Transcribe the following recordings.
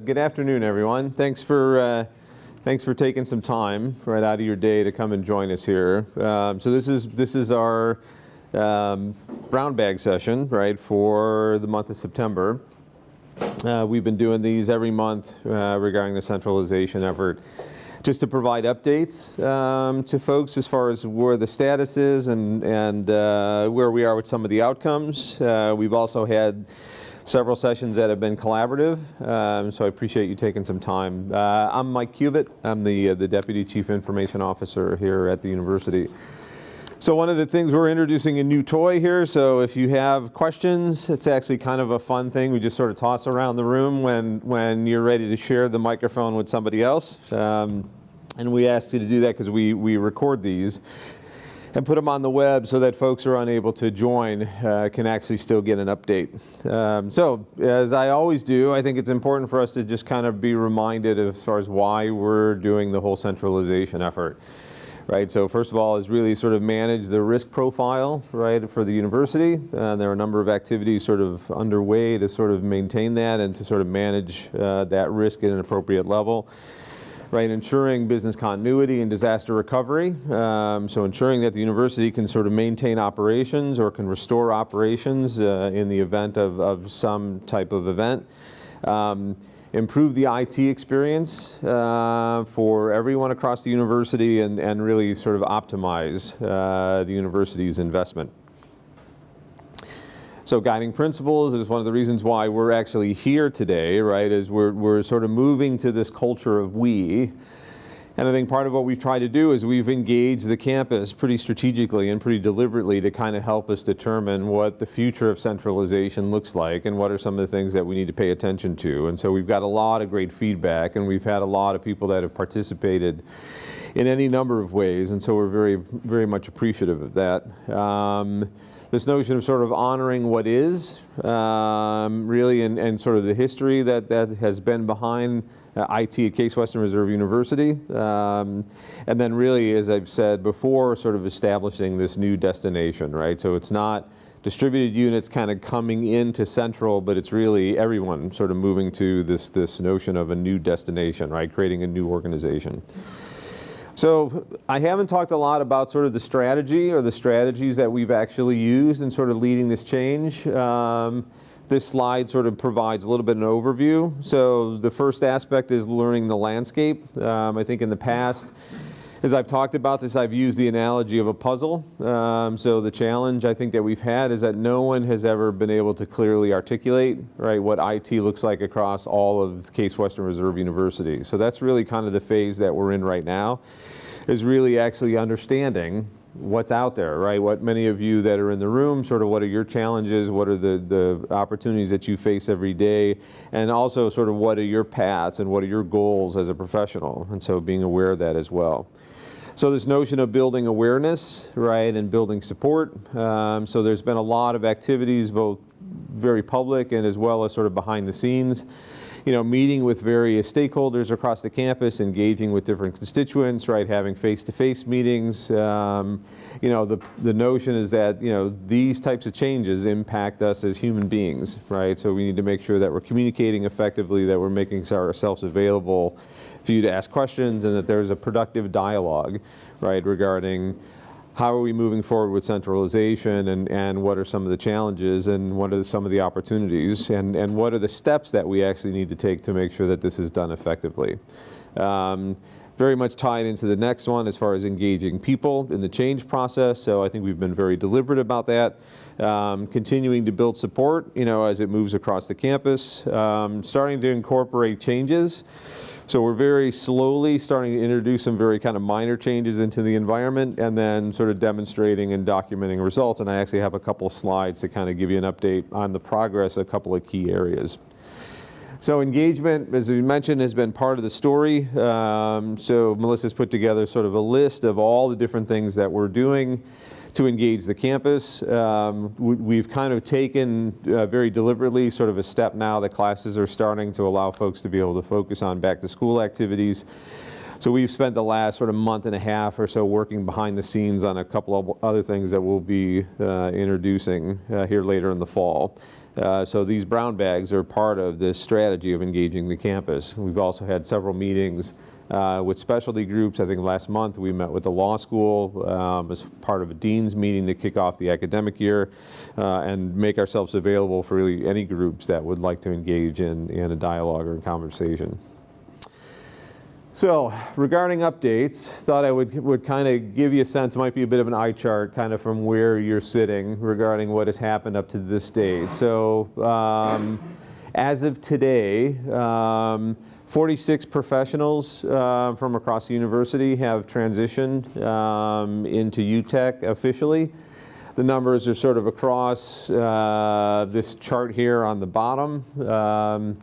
Good afternoon, everyone. Thanks for taking some time right out of your day to come and join us here. So this is our brown bag session, right, for the month of September. We've been doing these every month regarding the centralization effort, just to provide updates to folks as far as where the status is and where we are with some of the outcomes. We've also had several sessions that have been collaborative, so I appreciate you taking some time. I'm Mike Cubitt. I'm the Deputy Chief Information Officer here at the university. So one of the things, we're introducing a new toy here, so if you have questions, it's actually kind of a fun thing. We just sort of toss around the room when you're ready to share the microphone with somebody else. And we ask you to do that because we record these and put them on the web so that folks who are unable to join can actually still get an update. So as I always do, I think it's important for us to just kind of be reminded as far as why we're doing the whole centralization effort. Right, so first of all is really sort of manage the risk profile, right, for the university. There are a number of activities sort of underway to sort of maintain that and to sort of manage that risk at an appropriate level. Right, ensuring business continuity and disaster recovery. So ensuring that the university can sort of maintain operations or can restore operations in the event of some type of event. Improve the IT experience for everyone across the university and really sort of optimize the university's investment. So guiding principles is one of the reasons why we're actually here today, right, is we're sort of moving to this culture of we. And I think part of what we've tried to do is we've engaged the campus pretty strategically and pretty deliberately to kind of help us determine what the future of centralization looks like and what are some of the things that we need to pay attention to. And so we've got a lot of great feedback, and we've had a lot of people that have participated in any number of ways, and so we're very, very much appreciative of that. This notion of sort of honoring what is, really, and sort of the history that has been behind IT at Case Western Reserve University. And then really, as I've said before, sort of establishing this new destination, right? So it's not distributed units kind of coming into Central, but it's really everyone sort of moving to this notion of a new destination, right? Creating a new organization. So I haven't talked a lot about sort of the strategy or the strategies that we've actually used in sort of leading this change. This slide sort of provides a little bit of an overview. So the first aspect is learning the landscape. I think in the past, as I've talked about this, I've used the analogy of a puzzle. So the challenge I think that we've had is that no one has ever been able to clearly articulate, right, what IT looks like across all of Case Western Reserve University. So that's really kind of the phase that we're in right now, is really actually understanding what's out there, right? What many of you that are in the room, sort of what are your challenges, what are the opportunities that you face every day, and also sort of what are your paths and what are your goals as a professional, and so being aware of that as well. So this notion of building awareness, right, and building support. So there's been a lot of activities, both very public and as well as sort of behind the scenes. You know, meeting with various stakeholders across the campus, engaging with different constituents, right, having face-to-face meetings. You know, the notion is that, you know, these types of changes impact us as human beings, right? So we need to make sure that we're communicating effectively, that we're making ourselves available for you to ask questions, and that there's a productive dialogue, right, regarding how are we moving forward with centralization, and what are some of the challenges, and what are some of the opportunities, and what are the steps that we actually need to take to make sure that this is done effectively. Very much tied into the next one as far as engaging people in the change process. So I think we've been very deliberate about that. Continuing to build support, you know, as it moves across the campus. Starting to incorporate changes. So we're very slowly starting to introduce some very kind of minor changes into the environment, and then sort of demonstrating and documenting results. And I actually have a couple of slides to kind of give you an update on the progress of a couple of key areas. So engagement, as we mentioned, has been part of the story. So Melissa's put together sort of a list of all the different things that we're doing to engage the campus. We've kind of taken very deliberately sort of a step now that classes are starting to allow folks to be able to focus on back to school activities. So we've spent the last sort of month and a half or so working behind the scenes on a couple of other things that we'll be introducing here later in the fall. So these brown bags are part of this strategy of engaging the campus. We've also had several meetings with specialty groups. I think last month we met with the law school as part of a dean's meeting to kick off the academic year and make ourselves available for really any groups that would like to engage in a dialogue or a conversation. So regarding updates, thought I would kind of give you a sense, might be a bit of an eye chart kind of from where you're sitting regarding what has happened up to this date. So as of today, 46 professionals from across the university have transitioned into UTech officially. The numbers are sort of across this chart here on the bottom.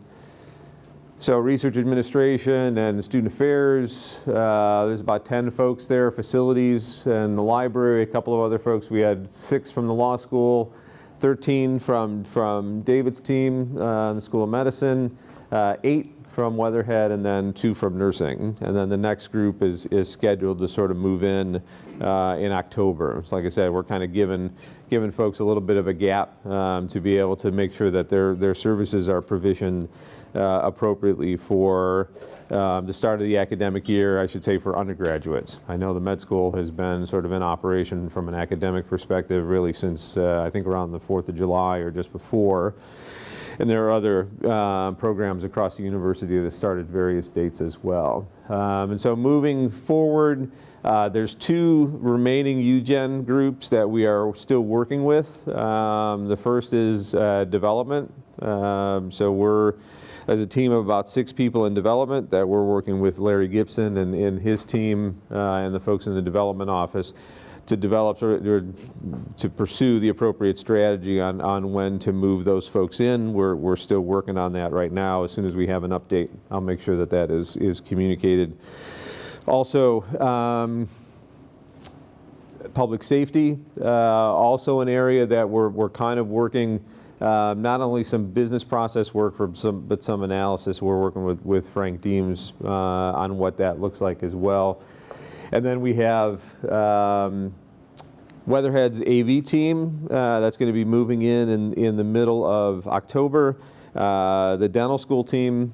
So research administration and student affairs, there's about 10 folks there, facilities and the library, a couple of other folks. We had 6 from the law school, 13 from David's team in the School of Medicine, 8 from Weatherhead, and then 2 from nursing. And then the next group is scheduled to sort of move in October. So like I said, we're kind of giving folks a little bit of a gap to be able to make sure that their services are provisioned appropriately for the start of the academic year, I should say, for undergraduates. I know the med school has been sort of in operation from an academic perspective really since I think around the 4th of July or just before. And there are other programs across the university that started various dates as well. And so moving forward, there's 2 remaining UGen groups that we are still working with. The first is development. So we're, as a team of about 6 people in development, that we're working with Larry Gibson and his team and the folks in the development office to develop or to pursue the appropriate strategy on when to move those folks in. We're still working on that right now. As soon as we have an update, I'll make sure that that is communicated. Also, public safety, also an area that we're kind of working not only some business process work but some analysis. We're working with Frank Deems on what that looks like as well. And then we have Weatherhead's AV team that's going to be moving in the middle of October. The dental school team,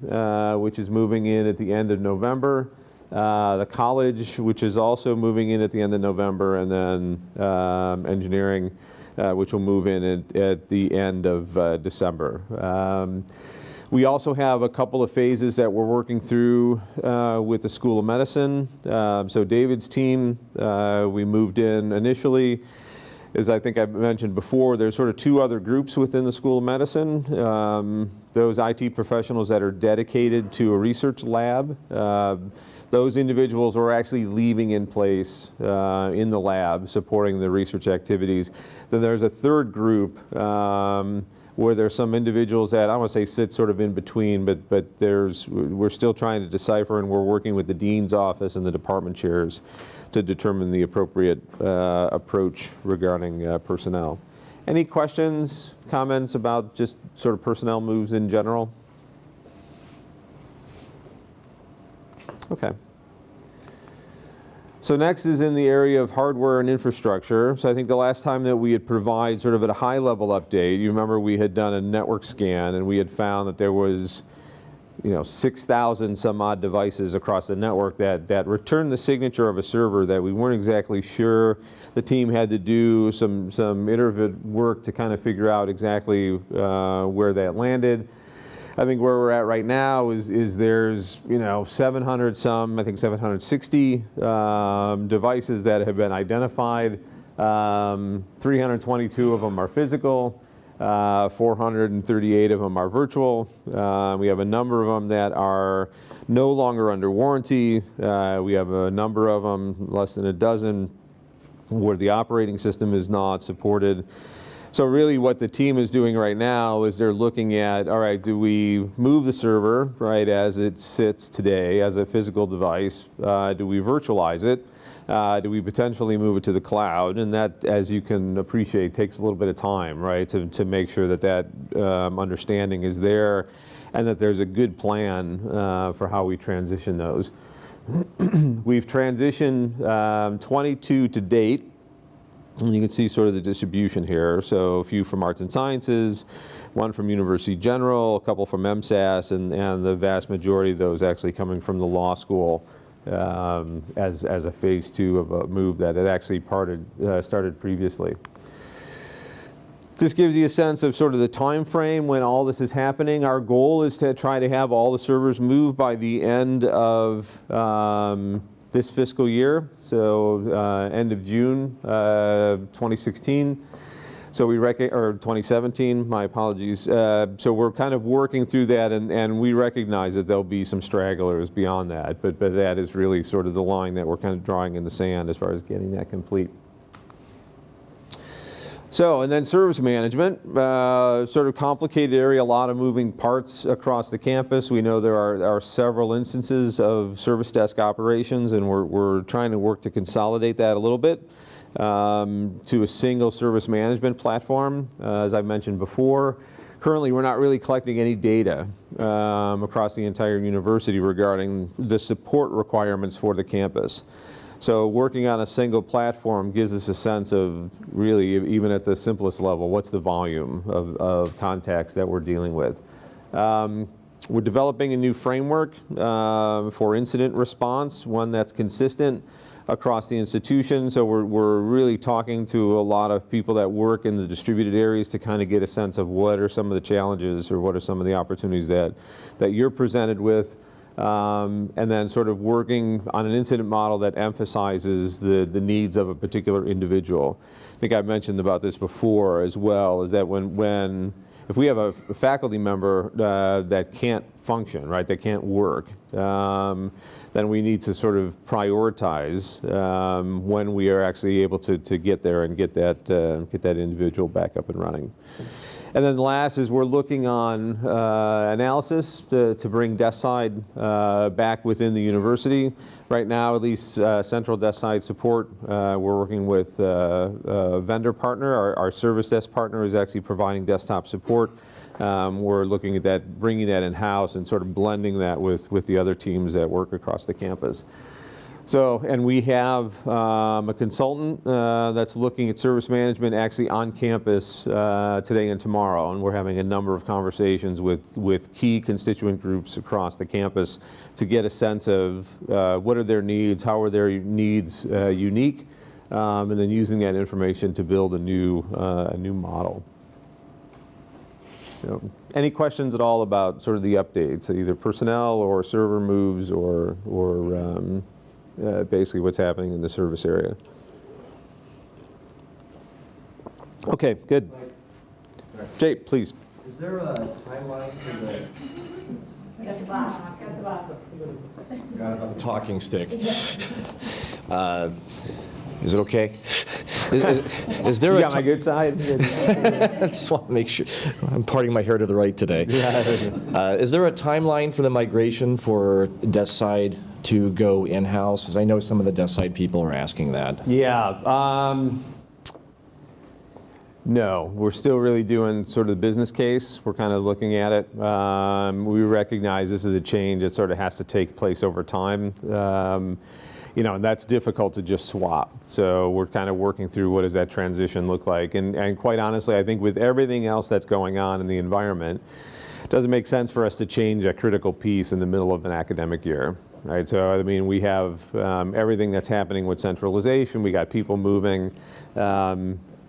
which is moving in at the end of November. The college, which is also moving in at the end of November, and then engineering, which will move in at the end of December. We also have a couple of phases that we're working through with the School of Medicine. So David's team, we moved in initially. As I think I mentioned before, there's sort of 2 other groups within the School of Medicine. Those IT professionals that are dedicated to a research lab. Those individuals are actually leaving in place in the lab, supporting the research activities. Then there's a 3rd group where there's some individuals that, I don't want to say sit sort of in between, but we're still trying to decipher, and we're working with the dean's office and the department chairs to determine the appropriate approach regarding personnel. Any questions, comments about just sort of personnel moves in general? Okay. So next is in the area of hardware and infrastructure. So I think the last time that we had provided sort of at a high level update, you remember we had done a network scan and we had found that there was 6,000 some odd devices across the network that returned the signature of a server that we weren't exactly sure. The team had to do some iterative work to kind of figure out exactly where that landed. I think where we're at right now is there's 700 some, I think 760 devices that have been identified. 322 of them are physical. 438 of them are virtual. We have a number of them that are no longer under warranty. We have a number of them, less than a dozen, where the operating system is not supported. So really what the team is doing right now is they're looking at, all right, do we move the server, right, as it sits today as a physical device? Do we virtualize it? Do we potentially move it to the cloud? And that, as you can appreciate, takes a little bit of time, right, to make sure that understanding is there and that there's a good plan for how we transition those. We've transitioned 22 to date. And you can see sort of the distribution here. So a few from Arts and Sciences, one from University General, a couple from MSAS, and the vast majority of those actually coming from the law school as a phase 2 of a move that had actually started previously. This gives you a sense of sort of the time frame when all this is happening. Our goal is to try to have all the servers moved by the end of this fiscal year, so end of June 2016. So or 2017, my apologies. So we're kind of working through that, and we recognize that there'll be some stragglers beyond that, but that is really sort of the line that we're kind of drawing in the sand as far as getting that complete. So, and then service management, sort of complicated area, a lot of moving parts across the campus. We know there are several instances of service desk operations, and we're trying to work to consolidate that a little bit to a single service management platform, as I mentioned before. Currently, we're not really collecting any data across the entire university regarding the support requirements for the campus. So working on a single platform gives us a sense of really, even at the simplest level, what's the volume of contacts that we're dealing with. We're developing a new framework for incident response, one that's consistent across the institution. So we're really talking to a lot of people that work in the distributed areas to kind of get a sense of what are some of the challenges or what are some of the opportunities that you're presented with. And then sort of working on an incident model that emphasizes the needs of a particular individual. I think I've mentioned about this before as well, is that if we have a faculty member that can't function, right, that can't work, then we need to sort of prioritize when we are actually able to get there and get that individual back up and running. And then the last is we're looking on analysis to bring desk side back within the university. Right now, at least central desk side support, we're working with a vendor partner. Our service desk partner is actually providing desktop support. We're looking at that, bringing that in-house and sort of blending that with the other teams that work across the campus. So, and we have a consultant that's looking at service management actually on campus today and tomorrow, and we're having a number of conversations with key constituent groups across the campus to get a sense of what are their needs, how are their needs unique, and then using that information to build a new model. So, any questions at all about sort of the updates, either personnel or server moves or basically what's happening in the service area? Okay, good. Jay, please. Is there a timeline for the... Got the box. Got the box. Got about the talking stick. Is it okay? Is there you got my good side? I just want to make sure. I'm parting my hair to the right today. Is there a timeline for the migration for desk side to go in-house? As I know some of the desk side people are asking that. Yeah. No, we're still really doing sort of the business case. We're kind of looking at it. We recognize this is a change that sort of has to take place over time. And that's difficult to just swap. So we're kind of working through what does that transition look like. And quite honestly, I think with everything else that's going on in the environment, it doesn't make sense for us to change a critical piece in the middle of an academic year. Right, so I mean, we have everything that's happening with centralization. We got people moving.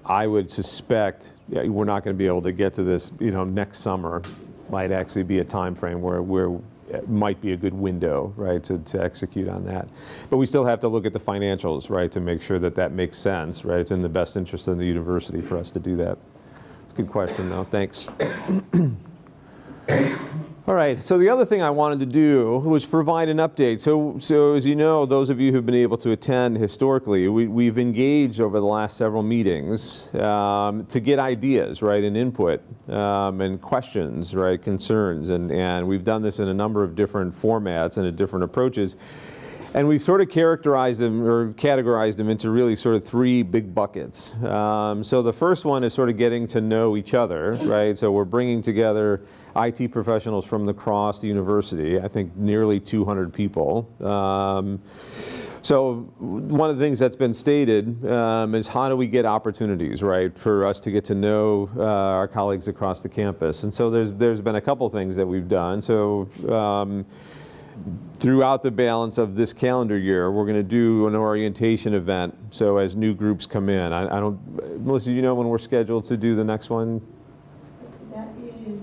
I would suspect we're not going to be able to get to this. Next summer might actually be a time frame where it might be a good window, right, to execute on that. But we still have to look at the financials, right, to make sure that makes sense, right. It's in the best interest of the university for us to do that. It's a good question, though. Thanks. All right, so the other thing I wanted to do was provide an update. So as you know, those of you who've been able to attend historically, we've engaged over the last several meetings to get ideas, right, and input and questions, right, concerns. And we've done this in a number of different formats and different approaches. And we've sort of characterized them or categorized them into really sort of three big buckets. So the first one is sort of getting to know each other, right? So we're bringing together IT professionals from across the university, I think nearly 200 people. So one of the things that's been stated is how do we get opportunities, right, for us to get to know our colleagues across the campus. And so there's been a couple things that we've done. So throughout the balance of this calendar year, we're going to do an orientation event. So as new groups come in, I don't, Melissa, do you know when we're scheduled to do the next one? So that is,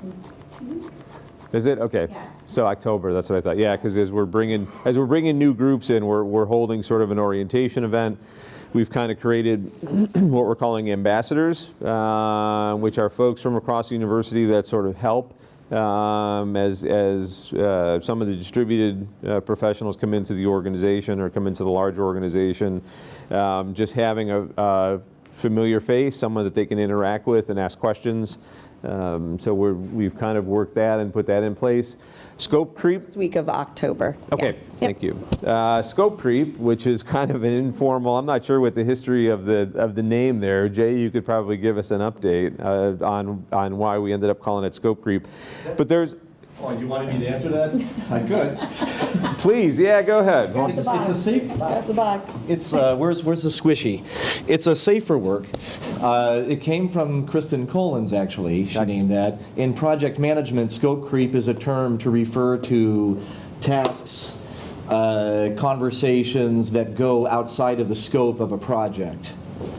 in 2 weeks? Is it? Okay. Yes. So October, that's what I thought. Yeah, because as we're bringing new groups in, we're holding sort of an orientation event. We've kind of created what we're calling ambassadors, which are folks from across the university that sort of help as some of the distributed professionals come into the organization or come into the larger organization. Just having a familiar face, someone that they can interact with and ask questions. So we've kind of worked that and put that in place. Scope creep. First week of October. Okay, Yeah. thank you. Scope creep, which is kind of an informal, I'm not sure what the history of the name there. Jay, you could probably give us an update on why we ended up calling it scope creep. But there's, Oh, you wanted me to answer that? I could. please, yeah, go ahead. It's a safe. Got the box. It's where's the squishy? It's a safer work. It came from Kristen Collins, actually. She named that. In project management, scope creep is a term to refer to tasks, conversations that go outside of the scope of a project.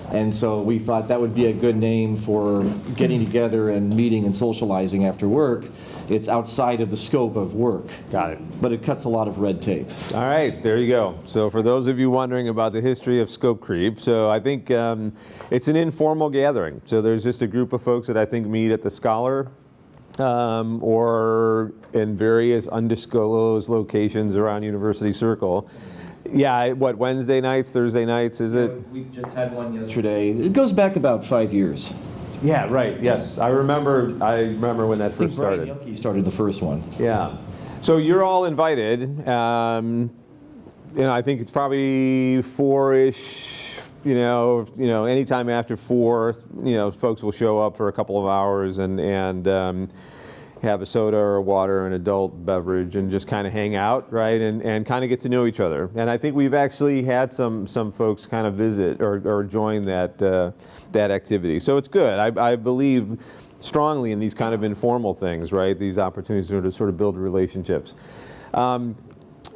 And so we thought that would be a good name for getting together and meeting and socializing after work. It's outside of the scope of work. Got it. But it cuts a lot of red tape. All right, there you go. So for those of you wondering about the history of scope creep, so I think it's an informal gathering. So there's just a group of folks that I think meet at the Scholar or in various undisclosed locations around University Circle. Yeah, what, Wednesday nights, Thursday nights, is it? We just had one yesterday. It goes back about 5 years. Yeah, right, yes. I remember when that I think first Brian started. Youngke started the first one. Yeah. So you're all invited. I think it's probably 4-ish, anytime after 4, folks will show up for a couple of hours and have a soda or a water or an adult beverage and just kind of hang out, right, and kind of get to know each other. And I think we've actually had some folks kind of visit or join that activity. So it's good. I believe strongly in these kind of informal things, right, these opportunities to sort of build relationships.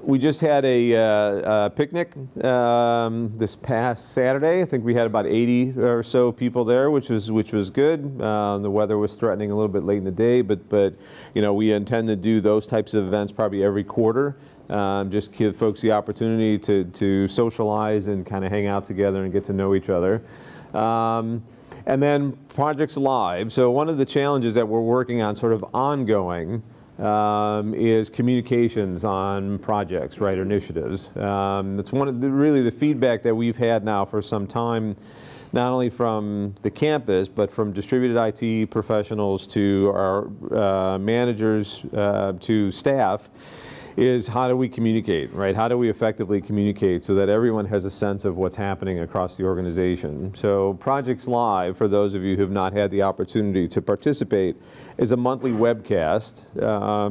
We just had a picnic this past Saturday. I think we had about 80 or so people there, which was good. The weather was threatening a little bit late in the day, but we intend to do those types of events probably every quarter. Just give folks the opportunity to socialize and kind of hang out together and get to know each other. And then Projects Live. So one of the challenges that we're working on sort of ongoing is communications on projects, right, or initiatives. That's one of really the feedback that we've had now for some time, not only from the campus, but from distributed IT professionals to our managers to staff, is how do we communicate, right? How do we effectively communicate so that everyone has a sense of what's happening across the organization? So Projects Live, for those of you who have not had the opportunity to participate, is a monthly webcast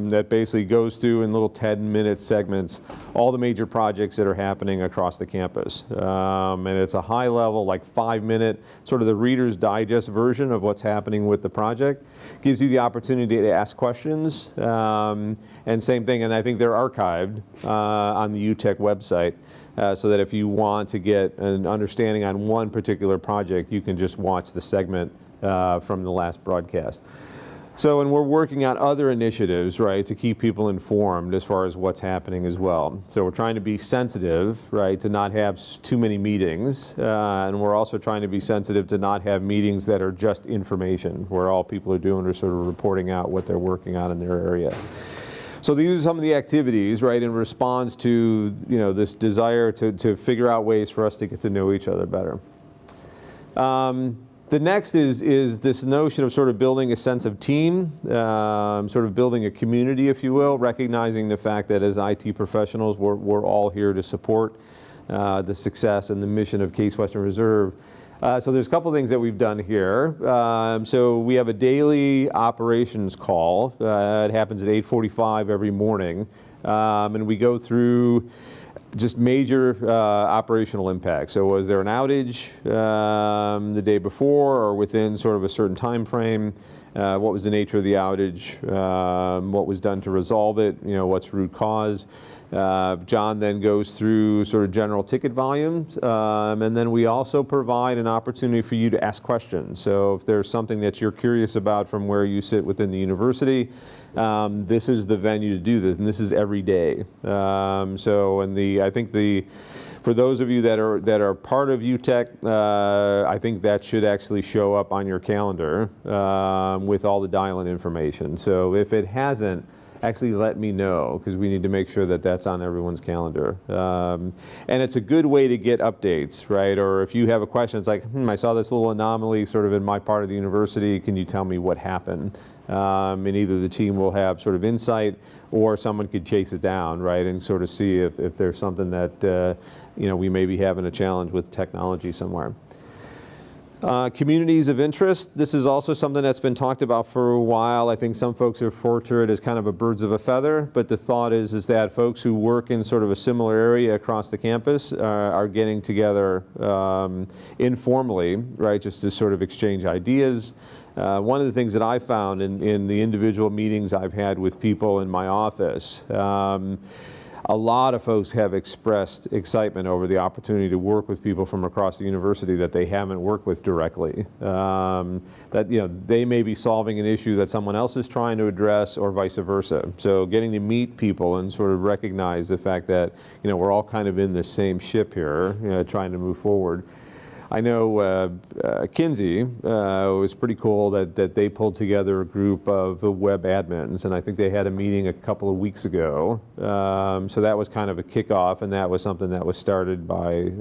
that basically goes through in little 10-minute segments all the major projects that are happening across the campus. And it's a high-level, like 5-minute, sort of the Reader's Digest version of what's happening with the project. Gives you the opportunity to ask questions, and same thing, and I think they're archived on the UTech website, so that if you want to get an understanding on one particular project, you can just watch the segment from the last broadcast. So, and we're working on other initiatives, right, to keep people informed as far as what's happening as well. So we're trying to be sensitive, right, to not have too many meetings, and we're also trying to be sensitive to not have meetings that are just information, where all people are doing are sort of reporting out what they're working on in their area. So these are some of the activities, right, in response to, this desire to figure out ways for us to get to know each other better. The next is this notion of sort of building a sense of team, sort of building a community, if you will, recognizing the fact that as IT professionals, we're all here to support the success and the mission of Case Western Reserve. So there's a couple things that we've done here. So we have a daily operations call. It happens at 8:45 every morning, and we go through just major operational impacts. So was there an outage the day before or within sort of a certain time frame? What was the nature of the outage? What was done to resolve it? What's root cause? John then goes through sort of general ticket volumes, and then we also provide an opportunity for you to ask questions. So if there's something that you're curious about from where you sit within the university, this is the venue to do this, and this is every day. I think for those of you that are part of UTech, I think that should actually show up on your calendar with all the dial-in information. So if it hasn't, actually let me know, because we need to make sure that that's on everyone's calendar. And it's a good way to get updates, right? Or if you have a question, it's like, I saw this little anomaly sort of in my part of the university. Can you tell me what happened? And either the team will have sort of insight, or someone could chase it down, right, and sort of see if there's something that we may be having a challenge with technology somewhere. Communities of interest. This is also something that's been talked about for a while. I think some folks refer to it as kind of a birds of a feather, but the thought is that folks who work in sort of a similar area across the campus are getting together informally, right, just to sort of exchange ideas. One of the things that I found in the individual meetings I've had with people in my office, a lot of folks have expressed excitement over the opportunity to work with people from across the university that they haven't worked with directly. That they may be solving an issue that someone else is trying to address, or vice versa. So getting to meet people and sort of recognize the fact that we're all kind of in the same ship here, trying to move forward. I know Kinsey was pretty cool that they pulled together a group of web admins, and I think they had a meeting a couple of weeks ago. So that was kind of a kickoff, and that was something that was started by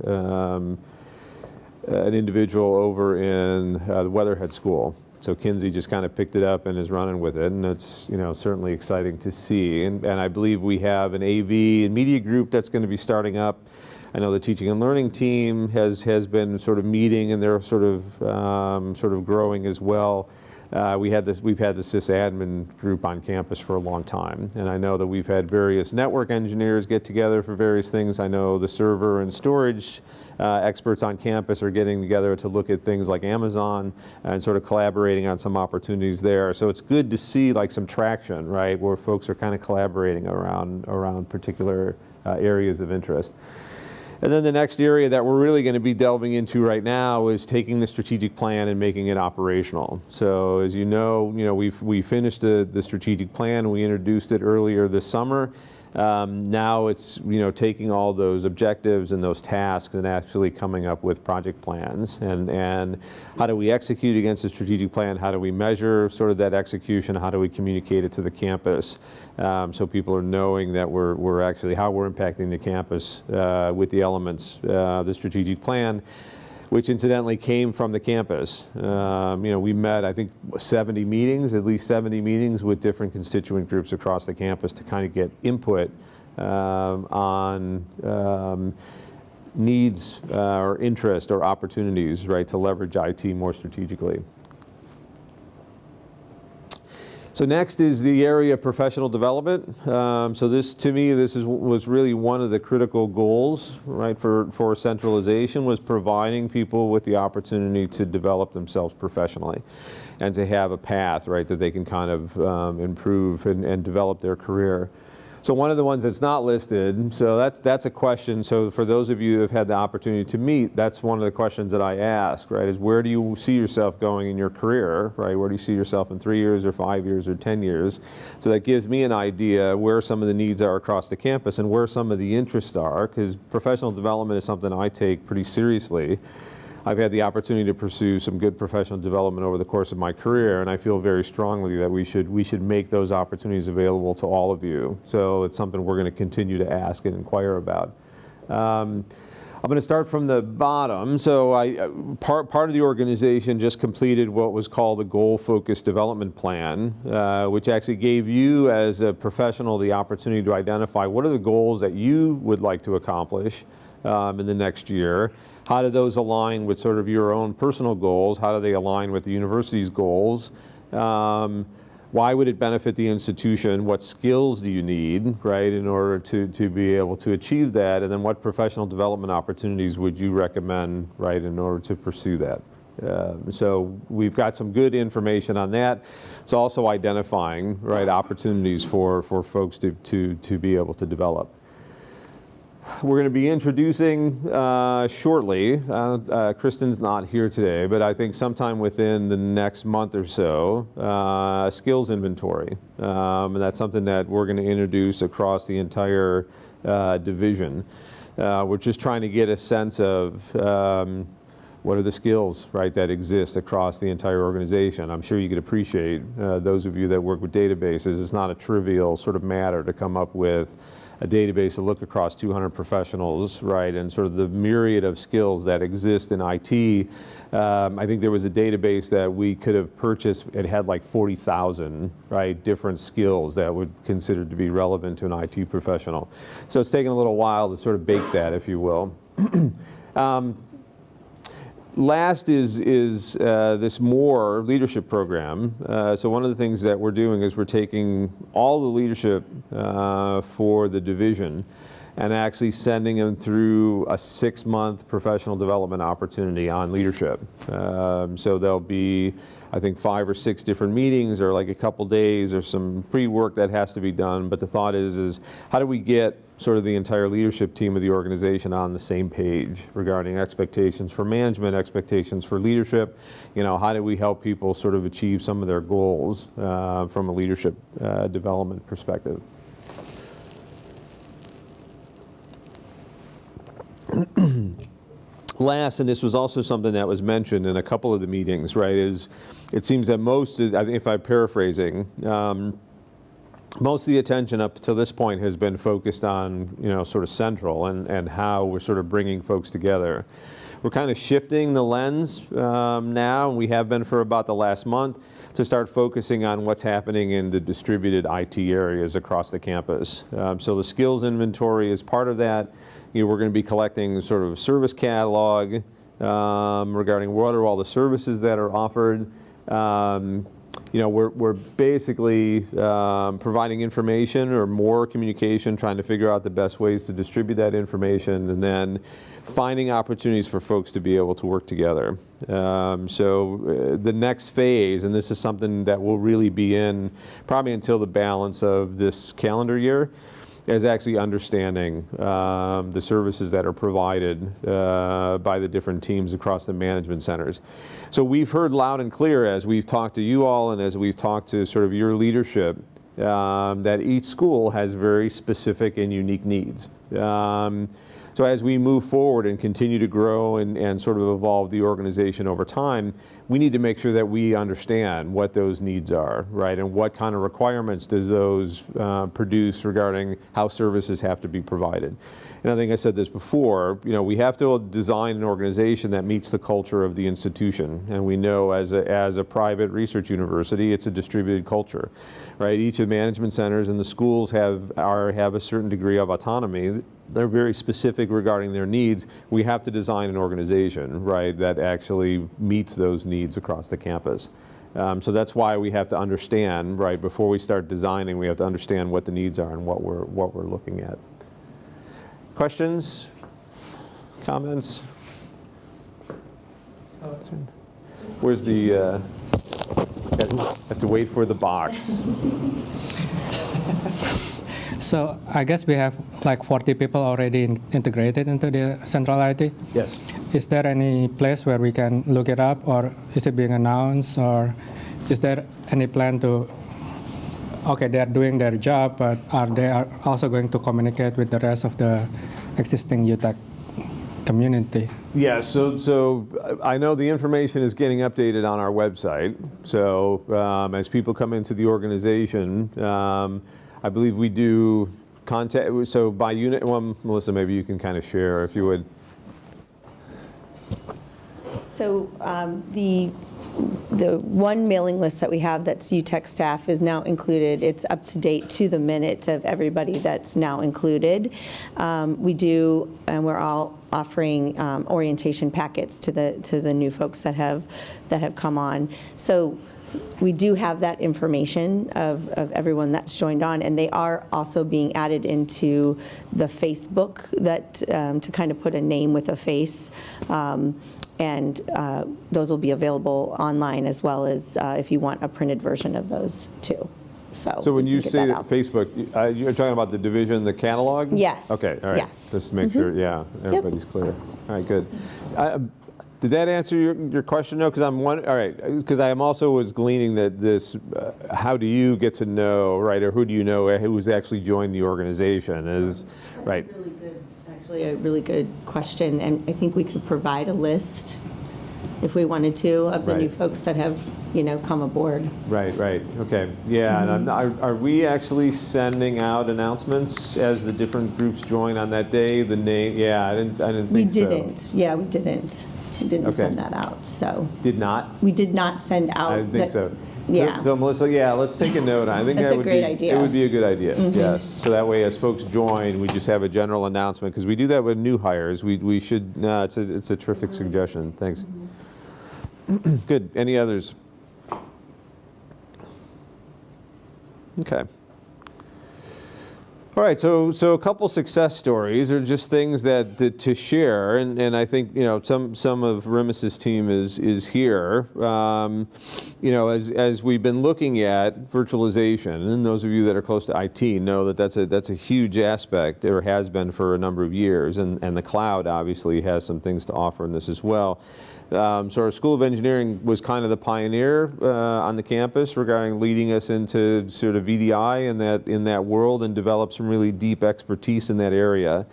an individual over in the Weatherhead School. So Kinsey just kind of picked it up and is running with it, and it's certainly exciting to see. And I believe we have an AV and media group that's going to be starting up. I know the teaching and learning team has been sort of meeting, and they're sort of growing as well. We've had the sysadmin group on campus for a long time, and I know that we've had various network engineers get together for various things. I know the server and storage experts on campus are getting together to look at things like Amazon and sort of collaborating on some opportunities there. So it's good to see like some traction, right, where folks are kind of collaborating around particular areas of interest. And then the next area that we're really going to be delving into right now is taking the strategic plan and making it operational. So as you know, we finished the strategic plan. We introduced it earlier this summer. Now it's taking all those objectives and those tasks and actually coming up with project plans, and how do we execute against the strategic plan? How do we measure sort of that execution? How do we communicate it to the campus so people are knowing that we're actually how we're impacting the campus with the elements of the strategic plan, which incidentally came from the campus. We met, I think, at least 70 meetings with different constituent groups across the campus to kind of get input on needs or interest or opportunities, right, to leverage IT more strategically. So next is the area of professional development. So this, to me, was really one of the critical goals, right, for centralization, was providing people with the opportunity to develop themselves professionally and to have a path, right, that they can kind of improve and develop their career. So one of the ones that's not listed, so that's a question. So for those of you who have had the opportunity to meet, that's one of the questions that I ask, right, is where do you see yourself going in your career, right? Where do you see yourself in 3 years or 5 years or 10 years? So that gives me an idea where some of the needs are across the campus and where some of the interests are, because professional development is something I take pretty seriously. I've had the opportunity to pursue some good professional development over the course of my career, and I feel very strongly that we should make those opportunities available to all of you. So it's something we're going to continue to ask and inquire about. I'm going to start from the bottom. So part of the organization just completed what was called the Goal-Focused Development Plan, which actually gave you as a professional the opportunity to identify what are the goals that you would like to accomplish in the next year. How do those align with sort of your own personal goals? How do they align with the university's goals? Why would it benefit the institution? What skills do you need, right, in order to be able to achieve that? And then what professional development opportunities would you recommend, right, in order to pursue that? So we've got some good information on that. It's also identifying, right, opportunities for folks to be able to develop. We're going to be introducing shortly, Kristen's not here today, but I think sometime within the next month or so, a skills inventory. And that's something that we're going to introduce across the entire division. We're just trying to get a sense of what are the skills, right, that exist across the entire organization. I'm sure you could appreciate, those of you that work with databases, it's not a trivial sort of matter to come up with a database to look across 200 professionals, right, and sort of the myriad of skills that exist in IT. I think there was a database that we could have purchased. It had like 40,000, right, different skills that would consider to be relevant to an IT professional. So it's taken a little while to sort of bake that, if you will. Last is this MORE leadership program. So one of the things that we're doing is we're taking all the leadership for the division and actually sending them through a 6-month professional development opportunity on leadership. So there'll be, I think, 5 or 6 different meetings or like a couple days or some pre-work that has to be done. But the thought is how do we get sort of the entire leadership team of the organization on the same page regarding expectations for management, expectations for leadership. You know, how do we help people sort of achieve some of their goals from a leadership development perspective? Last, and this was also something that was mentioned in a couple of the meetings, right, is it seems that most, I think if I'm paraphrasing, most of the attention up to this point has been focused on, you know, sort of central and how we're sort of bringing folks together. We're kind of shifting the lens now, and we have been for about the last month, to start focusing on what's happening in the distributed IT areas across the campus. So the skills inventory is part of that. You know, we're going to be collecting sort of a service catalog regarding what are all the services that are offered. You know, we're basically providing information or more communication, trying to figure out the best ways to distribute that information, and then finding opportunities for folks to be able to work together. So the next phase, and this is something that will really be in probably until the balance of this calendar year, is actually understanding the services that are provided by the different teams across the management centers. So we've heard loud and clear as we've talked to you all and as we've talked to sort of your leadership that each school has very specific and unique needs. So as we move forward and continue to grow and sort of evolve the organization over time, we need to make sure that we understand what those needs are, right? And what kind of requirements does those produce regarding how services have to be provided. And I think I said this before, you know, we have to design an organization that meets the culture of the institution. And we know as a private research university, it's a distributed culture, right? Each of the management centers and the schools have a certain degree of autonomy. They're very specific regarding their needs. We have to design an organization, right, that actually meets those needs across the campus. So that's why we have to understand, right, before we start designing, we have to understand what the needs are and what we're looking at. Questions? Comments? Where's the, have to wait for the box. So I guess we have like 40 people already integrated into the central IT. Yes. Is there any place where we can look it up, or is it being announced, or is there any plan to, okay, they're doing their job, but are they also going to communicate with the rest of the existing UTech community? Yeah, so I know the information is getting updated on our website. So as people come into the organization, I believe we do contact, so by unit, well, Melissa, maybe you can kind of share if you would. So the one mailing list that we have that's UTech staff is now included. It's up to date to the minute of everybody that's now included. We do, and we're all offering orientation packets to the new folks that have come on. So we do have that information of everyone that's joined on, and they are also being added into the Facebook that to kind of put a name with a face. And those will be available online as well as if you want a printed version of those too. So when you say that Facebook, you're talking about the division, the catalog? Yes. Okay, all right. Yes. Just to make sure, yeah, everybody's clear. All right, good. Did that answer your question? No, because all right, because I am also was gleaning that this, how do you get to know, right, or who do you know who's actually joined the organization? Is right. Really good, actually, a really good question, and I think we could provide a list if we wanted to of the new folks that have, come aboard. Right, okay, yeah. And are we actually sending out announcements as the different groups join on that day? The name, yeah, I didn't think We so. didn't. Yeah, we didn't. We didn't Okay. send that out. So Did not. we did not send out. I didn't think so. Yeah. So Melissa, yeah, let's take a note. I think That's that a would great be idea. It would be a good idea. Yes. So that way, as folks join, we just have a general announcement because we do that with new hires. We should. No, it's a terrific suggestion. Thanks. Good. Any others? Okay. All right, so a couple success stories are just things that to share, and I think some of Remus's team is here. As we've been looking at virtualization, and those of you that are close to IT know that that's a huge aspect, or has been for a number of years, and the cloud obviously has some things to offer in this as well. So our School of Engineering was kind of the pioneer on the campus regarding leading us into sort of VDI in that world and develop some really deep expertise in that area.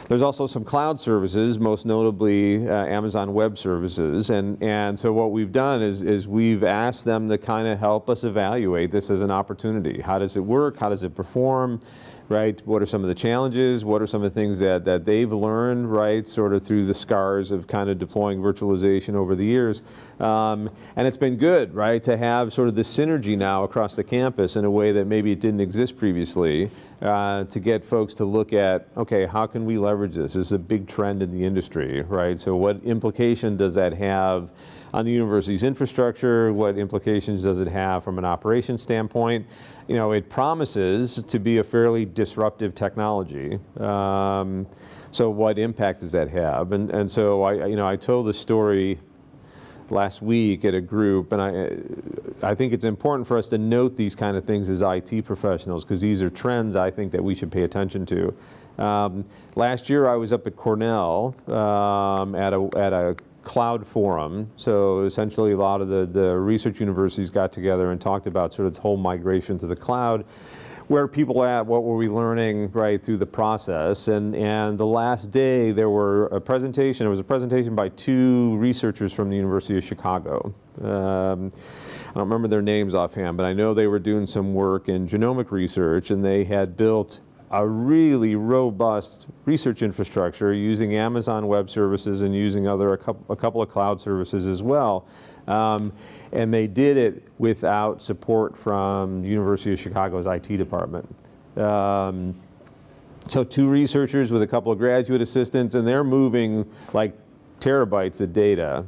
There's also some cloud services, most notably Amazon Web Services, and so what we've done is we've asked them to kind of help us evaluate this as an opportunity. How does it work? How does it perform? Right? What are some of the challenges? What are some of the things that they've learned, right, sort of through the scars of kind of deploying virtualization over the years? And it's been good, right, to have sort of the synergy now across the campus in a way that maybe it didn't exist previously, to get folks to look at, okay, how can we leverage this? This is a big trend in the industry, right? So what implication does that have on the university's infrastructure? What implications does it have from an operations standpoint? It promises to be a fairly disruptive technology. So what impact does that have? And so I told the story last week at a group, and I think it's important for us to note these kind of things as IT professionals, because these are trends I think that we should pay attention to. Last year I was up at Cornell at a cloud forum. So essentially a lot of the research universities got together and talked about sort of this whole migration to the cloud. Where are people at? What were we learning right through the process? And the last day there was a presentation by two researchers from the University of Chicago. I don't remember their names offhand, but I know they were doing some work in genomic research, and they had built a really robust research infrastructure using Amazon Web Services and using a couple of cloud services as well. And they did it without support from the University of Chicago's IT department. So two researchers with a couple of graduate assistants, and they're moving like terabytes of data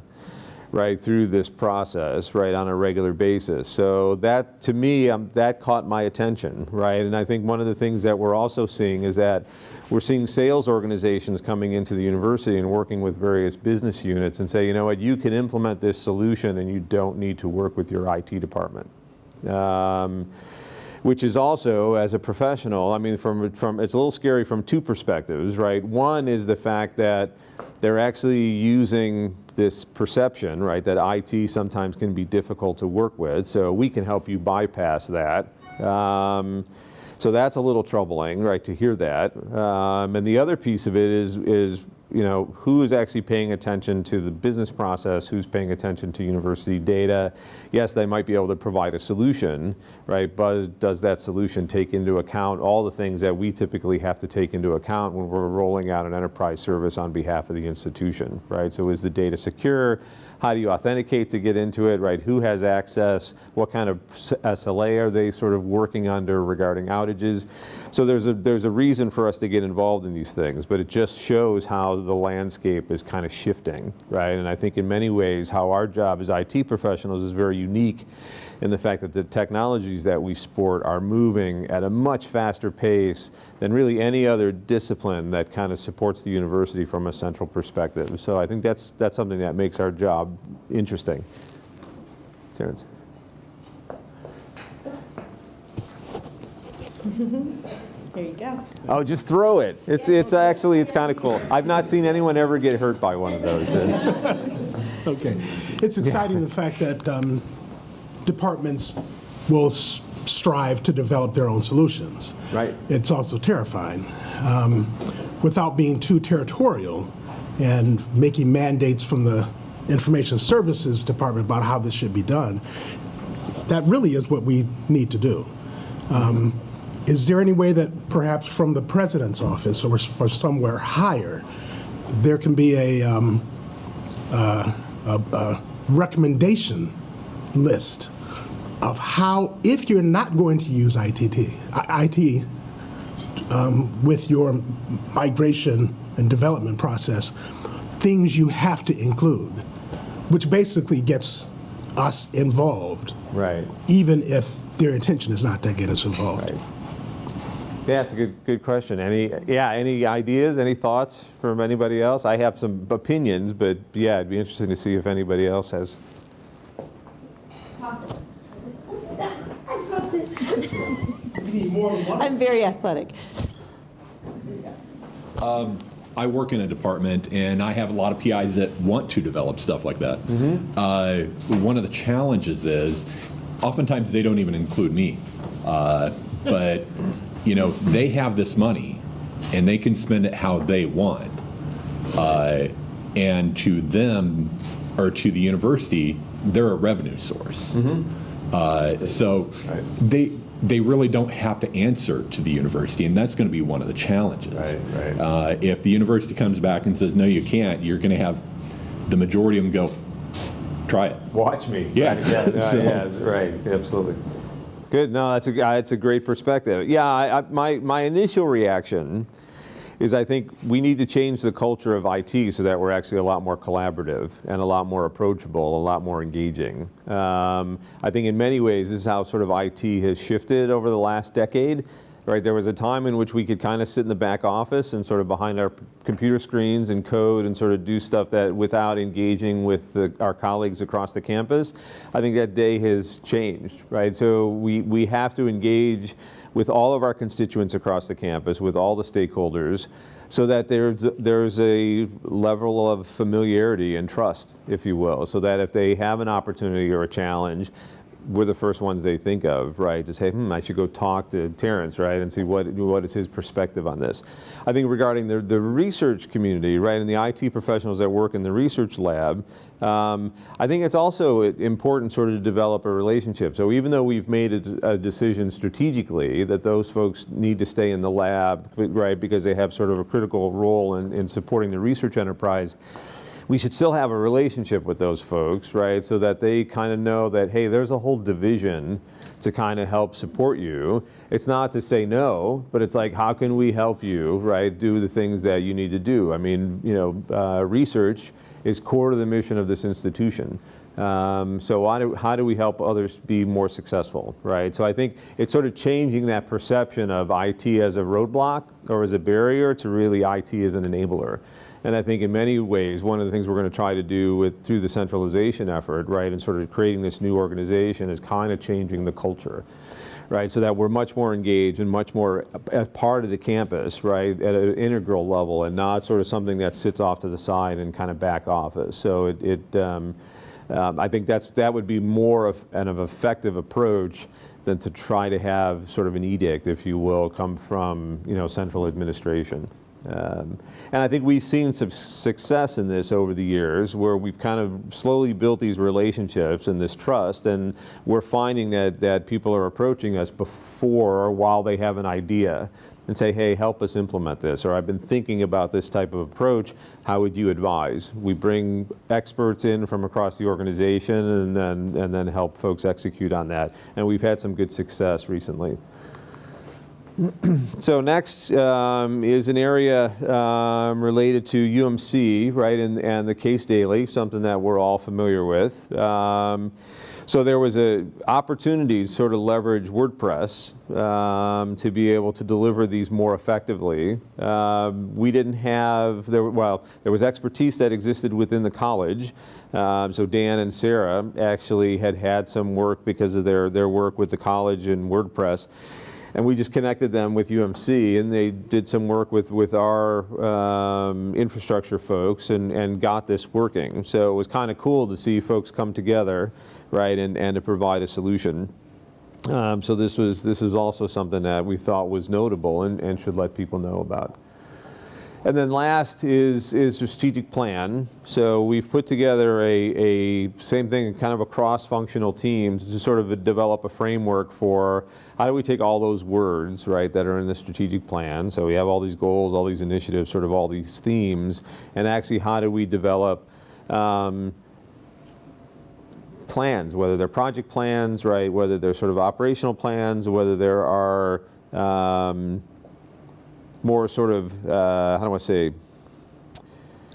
right through this process, right, on a regular basis. So that, to me, that caught my attention, right? And I think one of the things that we're also seeing is that we're seeing sales organizations coming into the university and working with various business units and say, you know what, you can implement this solution and you don't need to work with your IT department. Which is also, as a professional, I mean, from it's a little scary from two perspectives, right? One is the fact that they're actually using this perception, right, that IT sometimes can be difficult to work with, so we can help you bypass that. So that's a little troubling, right, to hear that. And the other piece of it is who is actually paying attention to the business process, who's paying attention to university data. Yes, they might be able to provide a solution, right? But does that solution take into account all the things that we typically have to take into account when we're rolling out an enterprise service on behalf of the institution, right? So is the data secure? How do you authenticate to get into it, right? Who has access? What kind of SLA are they sort of working under regarding outages? So there's a reason for us to get involved in these things, but it just shows how the landscape is kind of shifting, right? And I think in many ways how our job as IT professionals is very unique in the fact that the technologies that we sport are moving at a much faster pace than really any other discipline that kind of supports the university from a central perspective. So I think that's something that makes our job interesting. Terrence. There you go. Oh, just throw it. It's kind of cool. I've not seen anyone ever get hurt by one of those. Okay. It's exciting the fact that departments will strive to develop their own solutions. Right. It's also terrifying. Without being too territorial and making mandates from the Information Services Department about how this should be done, that really is what we need to do. Is there any way that perhaps from the President's office or for somewhere higher, there can be a recommendation list of how, if you're not going to use IT with your migration and development process, things you have to include, which basically gets us involved, Right. even if their intention is not to get us involved. Right. Yeah, that's a good question. Any ideas, any thoughts from anybody else? I have some opinions, but yeah, it'd be interesting to see if anybody else has. I'm very athletic. I work in a department, and I have a lot of PIs that want to develop stuff like that. One of the challenges is, oftentimes they don't even include me, but they have this money, and they can spend it how they want, and to them or to the university, they're a revenue source. So they really don't have to answer to the university, and that's going to be one of the challenges. Right. If the university comes back and says, no, you can't, you're going to have the majority of them go, try it. Watch me. Yeah. Yeah, right. Absolutely. Good. No, that's a great perspective. Yeah, my initial reaction is I think we need to change the culture of IT so that we're actually a lot more collaborative and a lot more approachable, a lot more engaging. I think in many ways this is how sort of IT has shifted over the last decade. Right, there was a time in which we could kind of sit in the back office and sort of behind our computer screens and code and sort of do stuff that without engaging with our colleagues across the campus. I think that day has changed, right? So we have to engage with all of our constituents across the campus, with all the stakeholders, so that there's a level of familiarity and trust, if you will, so that if they have an opportunity or a challenge, we're the first ones they think of, right? To say, I should go talk to Terrence, right, and see what is his perspective on this. I think regarding the research community, right, and the IT professionals that work in the research lab, I think it's also important sort of to develop a relationship. So even though we've made a decision strategically that those folks need to stay in the lab, right, because they have sort of a critical role in supporting the research enterprise, we should still have a relationship with those folks, right, so that they kind of know that, hey, there's a whole division to kind of help support you. It's not to say no, but it's like, how can we help you, right, do the things that you need to do? I mean, research is core to the mission of this institution. So how do we help others be more successful, right? So I think it's sort of changing that perception of IT as a roadblock or as a barrier to really IT as an enabler. And I think in many ways, one of the things we're going to try to do through the centralization effort, right, and sort of creating this new organization is kind of changing the culture, right, so that we're much more engaged and much more as part of the campus, right, at an integral level and not sort of something that sits off to the side and kind of back office. So I think that would be more of an effective approach than to try to have sort of an edict, if you will, come from central administration. And I think we've seen some success in this over the years, where we've kind of slowly built these relationships and this trust, and we're finding that people are approaching us before or while they have an idea and say, hey, help us implement this, or I've been thinking about this type of approach, how would you advise? We bring experts in from across the organization and then help folks execute on that. And we've had some good success recently. So next is an area related to UMC, right, and the case daily, something that we're all familiar with. So there was a opportunity to sort of leverage WordPress to be able to deliver these more effectively. We didn't have, there was expertise that existed within the college. So Dan and Sarah actually had some work because of their work with the college and WordPress. And we just connected them with UMC, and they did some work with our infrastructure folks and got this working. So it was kind of cool to see folks come together, right, and to provide a solution. So this was also something that we thought was notable and should let people know about. And then last is a strategic plan. So we've put together a same thing, kind of a cross-functional team to sort of develop a framework for how do we take all those words, right, that are in the strategic plan. So we have all these goals, all these initiatives, sort of all these themes, and actually how do we develop plans, whether they're project plans, right, whether they're sort of operational plans, whether there are more sort of, how do I say,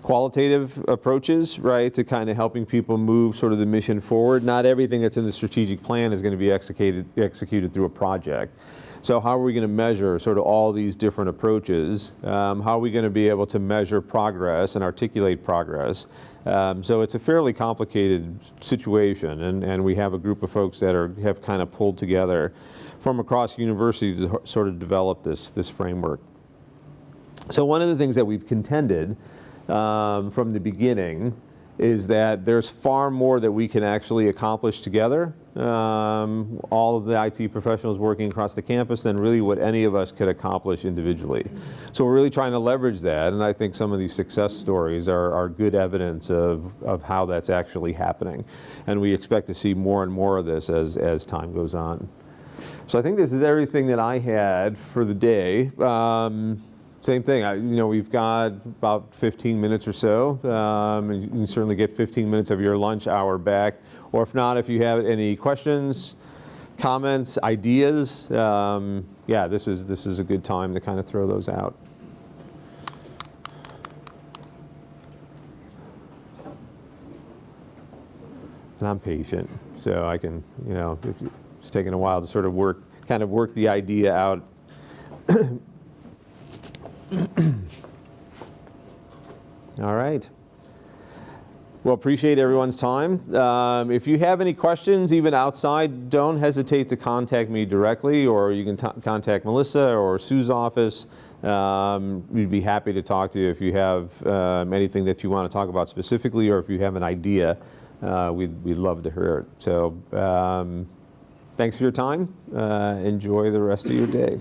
qualitative approaches, right, to kind of helping people move sort of the mission forward. Not everything that's in the strategic plan is going to be executed through a project. So how are we going to measure sort of all these different approaches? How are we going to be able to measure progress and articulate progress? So it's a fairly complicated situation, and we have a group of folks that have kind of pulled together from across university to sort of develop this framework. So one of the things that we've contended from the beginning is that there's far more that we can actually accomplish together, all of the IT professionals working across the campus, than really what any of us could accomplish individually. So we're really trying to leverage that, and I think some of these success stories are good evidence of how that's actually happening. And we expect to see more and more of this as time goes on. So I think this is everything that I had for the day. Same thing, we've got about 15 minutes or so. And you can certainly get 15 minutes of your lunch hour back. Or if not, if you have any questions, comments, ideas, yeah, this is a good time to kind of throw those out. And I'm patient, so I can, it's taken a while to sort of work the idea out. All right. Well, appreciate everyone's time. If you have any questions, even outside, don't hesitate to contact me directly, or you can contact Melissa or Sue's office. We'd be happy to talk to you if you have anything that you want to talk about specifically, or if you have an idea, we'd love to hear it. So thanks for your time. Enjoy the rest of your day.